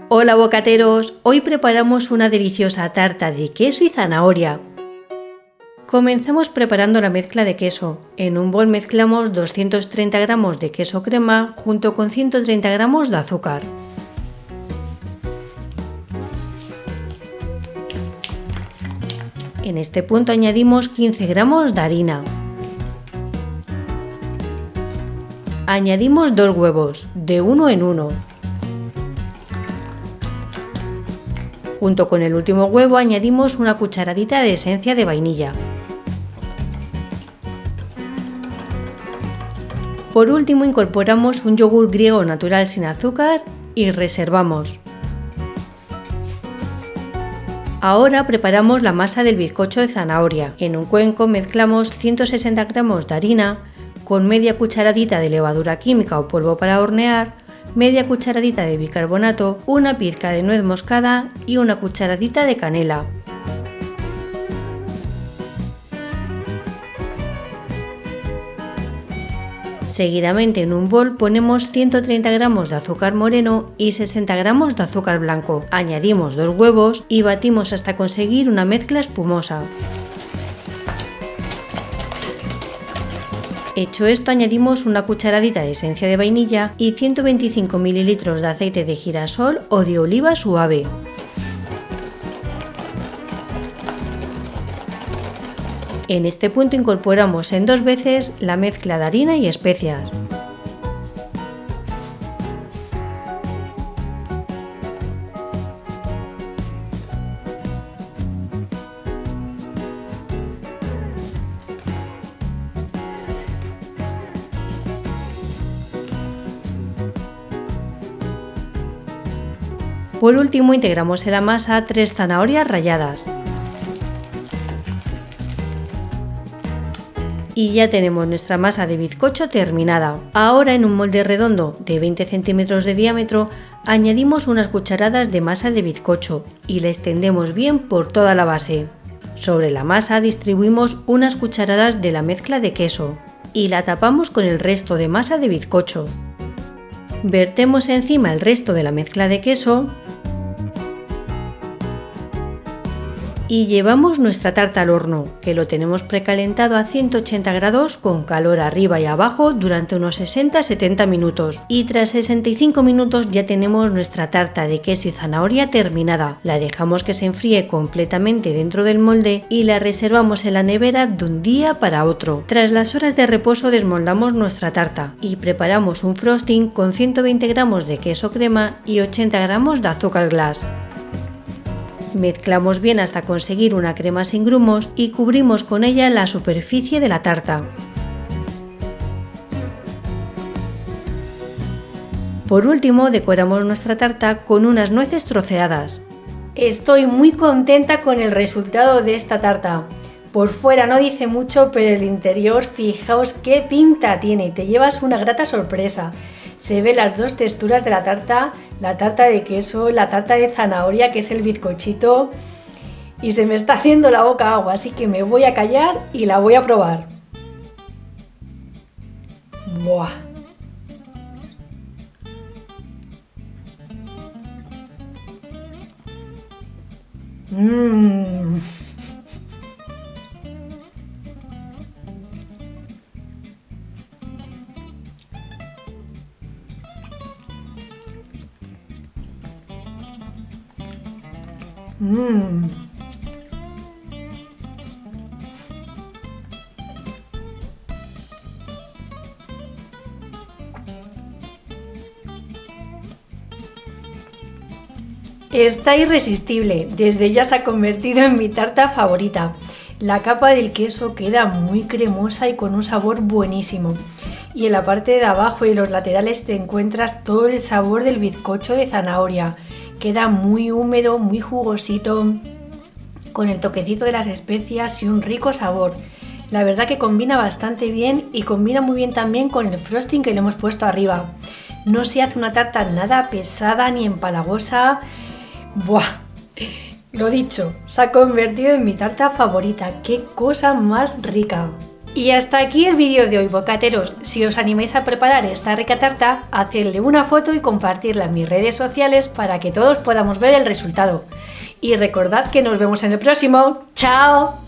Hola bocateros, hoy preparamos una deliciosa tarta de queso y zanahoria. Comenzamos preparando la mezcla de queso. En un bol mezclamos 230 gramos de queso crema junto con 130 gramos de azúcar. En este punto añadimos 15 gramos de harina. Añadimos 2 huevos, de uno en uno. Junto con el último huevo añadimos una cucharadita de esencia de vainilla. Por último incorporamos un yogur griego natural sin azúcar y reservamos. Ahora preparamos la masa del bizcocho de zanahoria. En un cuenco mezclamos 160 gramos de harina con media cucharadita de levadura química o polvo para hornear, media cucharadita de bicarbonato, una pizca de nuez moscada y una cucharadita de canela. Seguidamente en un bol ponemos 130 gramos de azúcar moreno y 60 gramos de azúcar blanco. Añadimos 2 huevos y batimos hasta conseguir una mezcla espumosa. Hecho esto, añadimos una cucharadita de esencia de vainilla y 125 ml de aceite de girasol o de oliva suave. En este punto incorporamos en 2 veces la mezcla de harina y especias. Por último integramos en la masa 3 zanahorias ralladas. Y ya tenemos nuestra masa de bizcocho terminada. Ahora en un molde redondo de 20 centímetros de diámetro añadimos unas cucharadas de masa de bizcocho y la extendemos bien por toda la base. Sobre la masa distribuimos unas cucharadas de la mezcla de queso y la tapamos con el resto de masa de bizcocho. Vertemos encima el resto de la mezcla de queso y llevamos nuestra tarta al horno, que lo tenemos precalentado a 180 grados con calor arriba y abajo durante unos 60-70 minutos. Y tras 65 minutos ya tenemos nuestra tarta de queso y zanahoria terminada. La dejamos que se enfríe completamente dentro del molde y la reservamos en la nevera de un día para otro. Tras las horas de reposo desmoldamos nuestra tarta y preparamos un frosting con 120 gramos de queso crema y 80 gramos de azúcar glass. Mezclamos bien hasta conseguir una crema sin grumos y cubrimos con ella la superficie de la tarta. Por último, decoramos nuestra tarta con unas nueces troceadas. Estoy muy contenta con el resultado de esta tarta. Por fuera no dice mucho, pero el interior, fijaos qué pinta tiene, te llevas una grata sorpresa. Se ven las dos texturas de la tarta de queso, la tarta de zanahoria, que es el bizcochito, y se me está haciendo la boca agua, así que me voy a callar y la voy a probar. ¡Buah! ¡Mmm! Está irresistible, desde ya se ha convertido en mi tarta favorita. La capa del queso queda muy cremosa y con un sabor buenísimo. Y en la parte de abajo y los laterales te encuentras todo el sabor del bizcocho de zanahoria. Queda muy húmedo, muy jugosito, con el toquecito de las especias y un rico sabor. La verdad que combina bastante bien y combina muy bien también con el frosting que le hemos puesto arriba. No se hace una tarta nada pesada ni empalagosa. ¡Buah! Lo dicho, se ha convertido en mi tarta favorita. ¡Qué cosa más rica! Y hasta aquí el vídeo de hoy, bocateros. Si os animáis a preparar esta rica tarta, hacedle una foto y compartirla en mis redes sociales para que todos podamos ver el resultado. Y recordad que nos vemos en el próximo. ¡Chao!